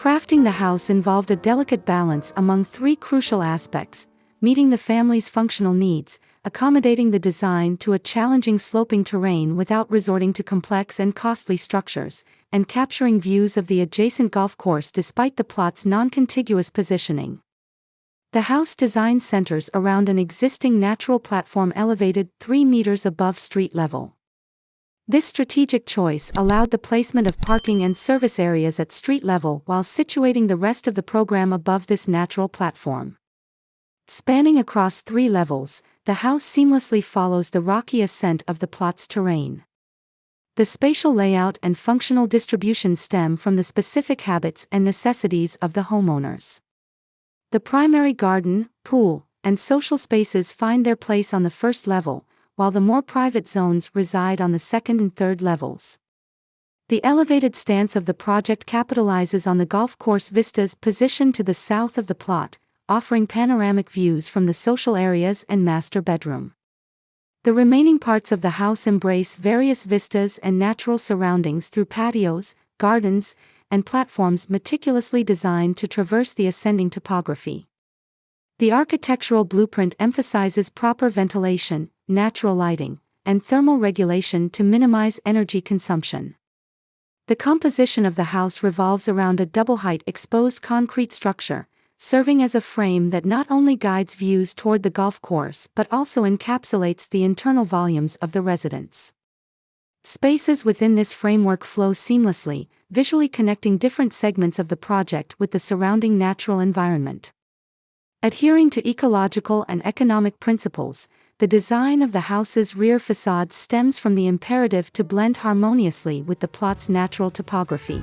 Crafting the house involved a delicate balance among three crucial aspects: meeting the family's functional needs, accommodating the design to a challenging sloping terrain without resorting to complex and costly structures, and capturing views of the adjacent golf course despite the plot's non-contiguous positioning. The house design centers around an existing natural platform elevated 3 meters above street level. This strategic choice allowed the placement of parking and service areas at street level while situating the rest of the program above this natural platform. Spanning across 3 levels, the house seamlessly follows the rocky ascent of the plot's terrain. The spatial layout and functional distribution stem from the specific habits and necessities of the homeowners. The primary garden, pool, and social spaces find their place on the first level, while the more private zones reside on the second and third levels. The elevated stance of the project capitalizes on the golf course vistas positioned to the south of the plot, offering panoramic views from the social areas and master bedroom. The remaining parts of the house embrace various vistas and natural surroundings through patios, gardens, and platforms meticulously designed to traverse the ascending topography. The architectural blueprint emphasizes proper ventilation, natural lighting, and thermal regulation to minimize energy consumption. The composition of the house revolves around a double-height exposed concrete structure, serving as a frame that not only guides views toward the golf course but also encapsulates the internal volumes of the residence. Spaces within this framework flow seamlessly, visually connecting different segments of the project with the surrounding natural environment. Adhering to ecological and economic principles, the design of the house's rear facade stems from the imperative to blend harmoniously with the plot's natural topography.